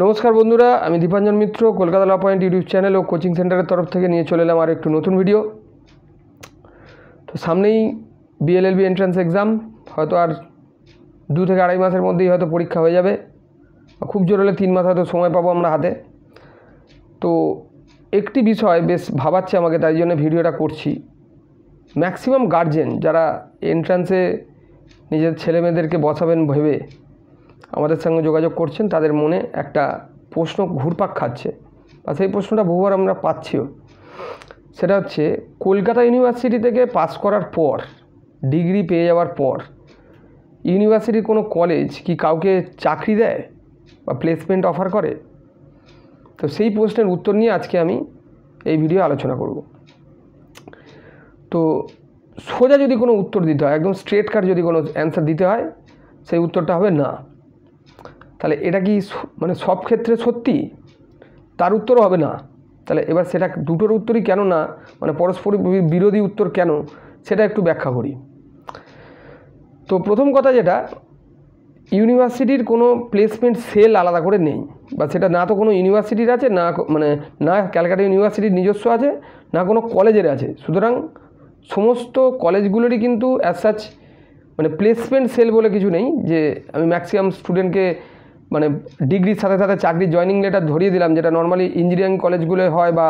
নমস্কার বন্ধুরা, আমি দীপাঞ্জন মিত্র কলকাতা ল পয়েন্ট ইউটিউব চ্যানেল ও কোচিং সেন্টারের তরফ থেকে নিয়ে চলে এলাম আর একটু নতুন ভিডিও। তো সামনেই বিএলএলবি এন্ট্রান্স এক্সাম, হয়তো আর 2 থেকে 2.5 মাসের মধ্যেই হয়তো পরীক্ষা হয়ে যাবে, খুব জোর হলে 3 মাস হয়তো সময় পাবো আমরা হাতে। তো একটি বিষয় বেশ ভাবাচ্ছে আমাকে, তাই জন্য ভিডিওটা করছি। ম্যাক্সিমাম গার্জেন যারা এন্ট্রান্সে নিজের ছেলেমেয়েদেরকে বসাবেন ভেবে আমাদের সঙ্গে যোগাযোগ করছেন, তাদের মনে একটা প্রশ্ন ঘুরপাক খাচ্ছে, বা সেই প্রশ্নটা বহুবার আমরা পাচ্ছিও। সেটা হচ্ছে, কলকাতা ইউনিভার্সিটি থেকে পাস করার পর, ডিগ্রি পেয়ে যাওয়ার পর ইউনিভার্সিটির কোনো কলেজ কি কাউকে চাকরি দেয় বা প্লেসমেন্ট অফার করে? তো সেই প্রশ্নের উত্তর নিয়ে আজকে আমি এই ভিডিও আলোচনা করব। তো সোজা যদি কোনো উত্তর দিতে হয়, একদম স্ট্রেট কাট যদি কোনো অ্যান্সার দিতে হয়, সেই উত্তরটা হবে না। তাহলে এটা কি মানে সব ক্ষেত্রে সত্যি? তার উত্তরও হবে না। তাহলে এবার সেটা দুটোর উত্তরই কেন না, মানে পরস্পর বিরোধী উত্তর কেন, সেটা একটু ব্যাখ্যা করি। তো প্রথম কথা যেটা, ইউনিভার্সিটির কোনো প্লেসমেন্ট সেল আলাদা করে নেই, বা সেটা না তো কোনো ইউনিভার্সিটির আছে, না ক্যালকাটা ইউনিভার্সিটির নিজস্ব আছে, না কোনো কলেজের আছে। সুতরাং সমস্ত কলেজগুলোরই কিন্তু অ্যাজ সাচ মানে প্লেসমেন্ট সেল বলে কিছু নেই, যে আমি ম্যাক্সিমাম স্টুডেন্টকে মানে ডিগ্রির সাথে সাথে চাকরির জয়নিং লেটার ধরিয়ে দিলাম, যেটা নর্মালি ইঞ্জিনিয়ারিং কলেজগুলোয় হয়, বা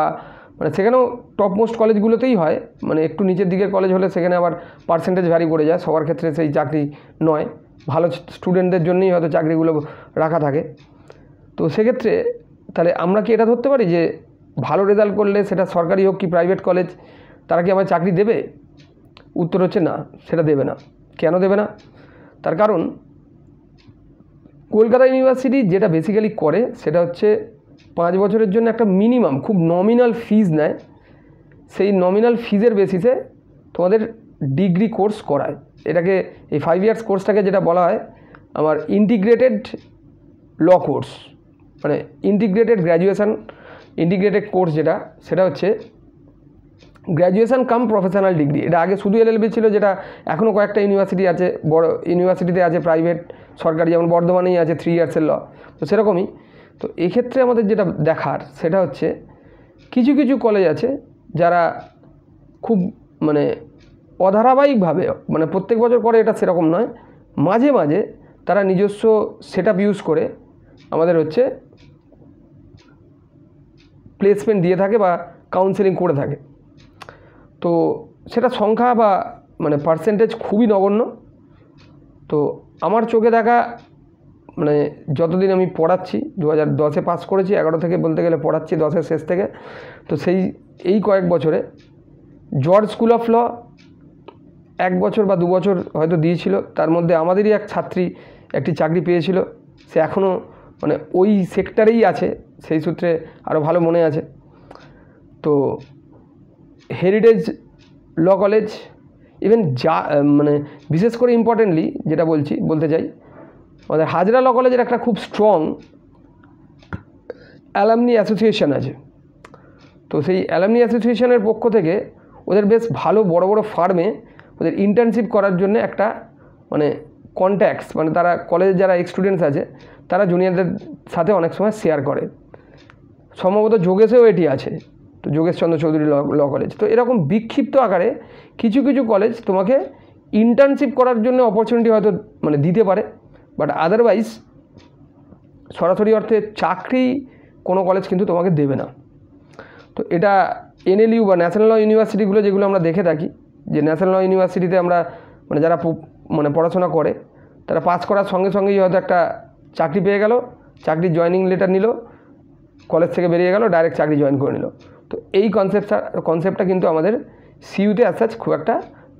মানে সেখানেও টপ মোস্ট কলেজগুলোতেই হয়। মানে একটু নিচের দিকের কলেজ হলে সেখানে আবার পার্সেন্টেজ ভ্যারি করে যায়, সবার ক্ষেত্রে সেই চাকরি নয়, ভালো স্টুডেন্টদের জন্যই হয়তো চাকরিগুলো রাখা থাকে। তো সেক্ষেত্রে তাহলে আমরা কি এটা ধরতে পারি যে ভালো রেজাল্ট করলে, সেটা সরকারি হোক কি প্রাইভেট কলেজ, তারা কি আমার চাকরি দেবে? উত্তর হচ্ছে না, সেটা দেবে না। কেন দেবে না? তার কারণ কলকাতা ইউনিভার্সিটি যেটা বেসিক্যালি করে সেটা হচ্ছে 5 বছরের জন্য একটা মিনিমাম খুব নমিনাল ফিজ নেয়। সেই নমিনাল ফিজের বেসিসে তোমাদের ডিগ্রি কোর্স করায়। এটাকে এই 5 ইয়ার্স কোর্সটাকে যেটা বলা হয় আমার ইন্টিগ্রেটেড ল কোর্স, মানে ইন্টিগ্রেটেড গ্র্যাজুয়েশন ইন্টিগ্রেটেড কোর্স, যেটা সেটা হচ্ছে গ্র্যাজুয়েশন কাম প্রফেশনাল ডিগ্রি। এটা আগে শুধু এলএলবি ছিল, যেটা এখনও কয়েকটা ইউনিভার্সিটি আছে, বড় ইউনিভার্সিটিতে আছে, প্রাইভেট সরকারি, যেমন বর্ধমানেই আছে 3 ইয়ার্সের ল। তো সেরকমই তো এক্ষেত্রে আমাদের যেটা দেখার সেটা হচ্ছে, কিছু কিছু কলেজ আছে যারা খুব মানে অধারাবাহিকভাবে, মানে প্রত্যেক বছর করে এটা সেরকম নয়, মাঝে মাঝে তারা নিজস্ব সেট আপ ইউজ করে আমাদের হচ্ছে প্লেসমেন্ট দিয়ে থাকে বা কাউন্সেলিং করে থাকে। তো সেটা সংখ্যা বা মানে পার্সেন্টেজ খুবই নগণ্য। তো আমার চোখে দেখা, মানে যতদিন আমি পড়াচ্ছি, 2010-এ পাস করেছি, 11 থেকে বলতে গেলে পড়াচ্ছি 10-এর শেষ থেকে। তো এই কয়েক বছরে জর্জ স্কুল অফ ল 1 বছর বা 2 বছর হয়তো দিয়েছিল, তার মধ্যে আমাদেরই এক ছাত্রী একটি চাকরি পেয়েছিল। সে এখনও মানে ওই সেক্টরেই আছে, সেই সূত্রে আরও ভালো মনে আছে। তো হেরিটেজ ল কলেজ, ইভেন যা মানে বিশেষ করে ইম্পর্টেন্টলি যেটা বলতে চাই, আমাদের হাজরা ল কলেজের একটা খুব স্ট্রং অ্যালামনি অ্যাসোসিয়েশন আছে। তো সেই অ্যালামনি অ্যাসোসিয়েশনের পক্ষ থেকে ওদের বেশ ভালো বড় বড় ফার্মে ওদের ইন্টার্নশিপ করার জন্য একটা মানে কন্ট্যাক্টস, মানে তারা কলেজের যারা স্টুডেন্টস আছে তারা জুনিয়রদের সাথে অনেক সময় শেয়ার করে। সম্ভবত যোগেশেও এটি আছে, তো যোগেশচন্দ্র চৌধুরী ল কলেজ। তো এরকম বিক্ষিপ্ত আকারে কিছু কিছু কলেজ তোমাকে ইন্টার্নশিপ করার জন্য অপরচুনিটি হয়তো মানে দিতে পারে, বাট আদারওয়াইজ সরাসরি অর্থে চাকরি কোনো কলেজ কিন্তু তোমাকে দেবে না। তো এটা এনএলইউ বা ন্যাশনাল ল ইউনিভার্সিটিগুলো যেগুলো আমরা দেখে থাকি, যে ন্যাশনাল ল ইউনিভার্সিটিতে আমরা মানে যারা মানে পড়াশোনা করে তারা পাস করার সঙ্গে সঙ্গেই হয়তো একটা চাকরি পেয়ে গেল, চাকরির জয়নিং লেটার নিল, কলেজ থেকে বেরিয়ে গেল, ডাইরেক্ট চাকরি জয়েন করে নিল। তো এই কনসেপ্টটা কিন্তু আমাদের সিইউতে অ্যাজ সাচ খুব একটা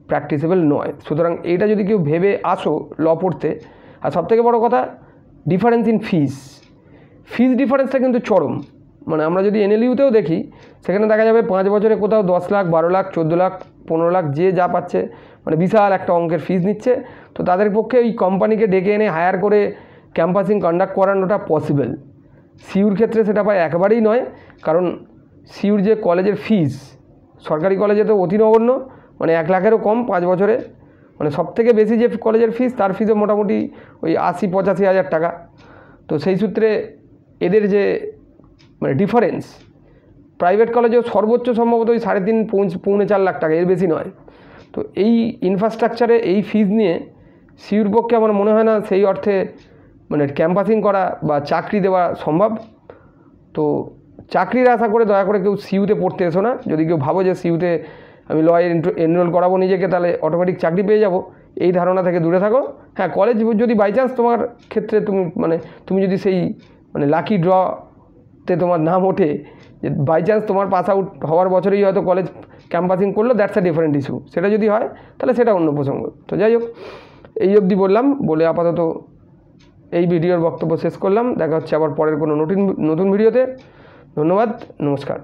প্র্যাকটিসেবল নয়। সুতরাং এইটা যদি কেউ ভেবে আসো ল পড়তে, আর সবথেকে বড় কথা ডিফারেন্স ইন ফিজ ডিফারেন্সটা কিন্তু চরম। মানে আমরা যদি এনএলইউতেও দেখি, সেখানে দেখা যাবে 5 বছরে কোথাও 10 লাখ, 12 লাখ, 14 লাখ, 15 লাখ, যে যা পাচ্ছে, মানে বিশাল একটা অঙ্কের ফিজ নিচ্ছে। তো তাদের পক্ষে এই কোম্পানিকে ডেকে এনে হায়ার করে ক্যাম্পাসিং কন্ডাক্ট করানোটা পসিবল। সিইউর ক্ষেত্রে সেটা প্রায় একেবারেই নয়, কারণ সিইউর যে কলেজের ফিজ, সরকারি কলেজে তো অতি নগণ্য, মানে 1 লাখেরও কম 5 বছরে। মানে সবথেকে বেশি যে কলেজের ফিজ, তার ফিজও মোটামুটি ওই 80-85 হাজার টাকা। তো সেই সূত্রে এদের যে মানে ডিফারেন্স, প্রাইভেট কলেজেও সর্বোচ্চ সম্ভবত ওই 3.5-4 লাখ টাকা, এর বেশি নয়। তো এই ইনফ্রাস্ট্রাকচারে এই ফিজ নিয়ে সিইউর পক্ষে আমার মনে হয় না সেই অর্থে মানে ক্যাম্পাসিং করা বা চাকরি দেওয়া সম্ভব। তো চাকরির আশা করে দয়া করে কেউ সিইউতে পড়তে এসো না। যদি কেউ ভাবো যে সিইউতে আমি লয়ে এনরোল করাবো নিজেকে, তাহলে অটোমেটিক চাকরি পেয়ে যাব, এই ধারণা থেকে দূরে থাকো। হ্যাঁ, কলেজ যদি বাই চান্স তোমার ক্ষেত্রে তুমি যদি সেই মানে লাকি ড্রতে তোমার নাম ওঠে, যে বাই চান্স তোমার পাস আউট হওয়ার বছরেই হয়তো কলেজ ক্যাম্পাসিং করলো, দ্যাটস আ ডিফারেন্ট ইস্যু। সেটা যদি হয় তাহলে সেটা অন্য প্রসঙ্গ। তো যাই হোক, এই অবধি বললাম, বলে আপাতত এই ভিডিওর বক্তব্য শেষ করলাম। দেখা হচ্ছে আবার পরের কোনো নতুন ভিডিওতে। ধন্যবাদ, নমস্কার।